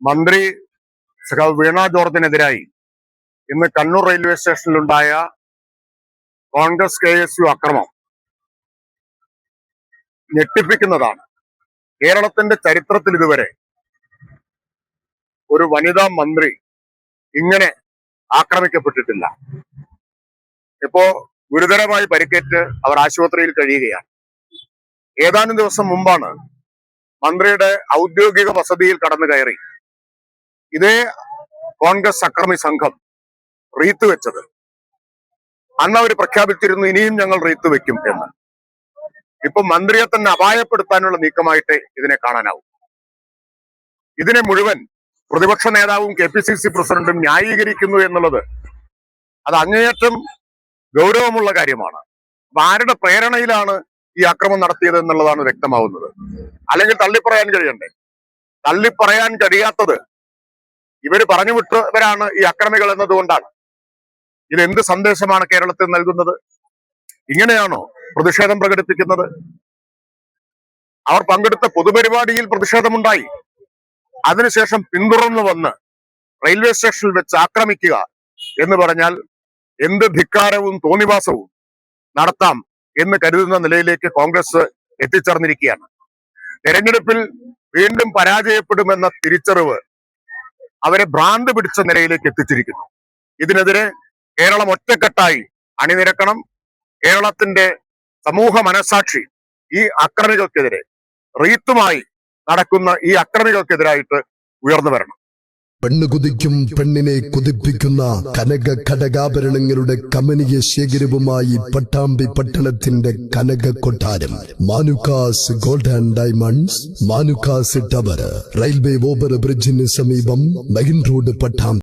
മന്ത്രി വീണ ജോർജിനെതിരായി ഇന്ന് Kannur railway സ്റ്റേഷനിലുണ്ടായ Congress KSU അക്രമം ഞെട്ടിപ്പിക്കുന്നതാണ്. കേരളത്തിന്റെ ചരിത്രത്തിൽ ഇതുവരെ ഒരു വനിതാ മന്ത്രി ഇങ്ങനെ ആക്രമിക്കപ്പെട്ടിട്ടില്ല. ഇപ്പോ ഗുരുതരമായി പരിക്കേറ്റ് അവർ ആശുപത്രിയിൽ കഴിയുകയാണ്. ഏതാനും ദിവസം മുമ്പാണ് മന്ത്രിയുടെ ഔദ്യോഗിക വസതിയിൽ കടന്നു കയറി ഇതേ കോൺഗ്രസ് അക്രമി സംഘം റീത്ത് വെച്ചത്. അന്ന് അവർ പ്രഖ്യാപിച്ചിരുന്നു ഇനിയും ഞങ്ങൾ റീത്ത് വെക്കും എന്ന്. ഇപ്പൊ മന്ത്രിയെ തന്നെ അപായപ്പെടുത്താനുള്ള നീക്കമായിട്ട് ഇതിനെ കാണാനാവും. ഇതിനെ മുഴുവൻ പ്രതിപക്ഷ നേതാവും KPCC പ്രസിഡന്റും ന്യായീകരിക്കുന്നു എന്നുള്ളത് അത് അങ്ങേയറ്റം ഗൗരവമുള്ള കാര്യമാണ്. അപ്പൊ ആരുടെ പ്രേരണയിലാണ് ഈ അക്രമം നടത്തിയത് എന്നുള്ളതാണ് വ്യക്തമാവുന്നത്. അല്ലെങ്കിൽ തള്ളിപ്പറയാൻ കഴിയണ്ടേ? തള്ളിപ്പറയാൻ കഴിയാത്തത് ഇവര് പറഞ്ഞു വിട്ടവരാണ് ഈ അക്രമികൾ എന്നതുകൊണ്ടാണ്. ഇതെന്ത് സന്ദേശമാണ് കേരളത്തിൽ നൽകുന്നത്? ഇങ്ങനെയാണോ പ്രതിഷേധം പ്രകടിപ്പിക്കുന്നത്? അവർ പങ്കെടുത്ത പൊതുപരിപാടിയിൽ പ്രതിഷേധമുണ്ടായി. അതിനുശേഷം പിന്തുടർന്നു വന്ന് റെയിൽവേ സ്റ്റേഷനിൽ വെച്ച് ആക്രമിക്കുക എന്ന് പറഞ്ഞാൽ എന്ത് ധിക്കാരവും തോന്നിവാസവും നടത്താം എന്ന് കരുതുന്ന നിലയിലേക്ക് കോൺഗ്രസ് എത്തിച്ചേർന്നിരിക്കുകയാണ്. തെരഞ്ഞെടുപ്പിൽ വീണ്ടും പരാജയപ്പെടുമെന്ന തിരിച്ചറിവ് അവരെ ഭ്രാന്ത് പിടിച്ച നിലയിലേക്ക് എത്തിച്ചിരിക്കുന്നു. ഇതിനെതിരെ കേരളം ഒറ്റക്കെട്ടായി അണിനിരക്കണം. കേരളത്തിന്റെ സമൂഹ മനസാക്ഷി ഈ അക്രമികൾക്കെതിരെ, റീത്തുമായി നടക്കുന്ന ഈ അക്രമികൾക്കെതിരായിട്ട് ഉയർന്നു വരണം. പെണ്ണ് കുതിക്കും പെണ്ണിനെ കുതിപ്പിക്കുന്ന കനക ഘടകാഭരണങ്ങളുടെ കമനീയ ശേഖരവുമായി പട്ടാമ്പി പട്ടണത്തിന്റെ കനക കൊട്ടാരം Manukkas gold and diamonds, Manukkas tower, railway over ബ്രിഡ്ജിന് സമീപം മെയിൻ റോഡ്, പട്ടാമ്പി.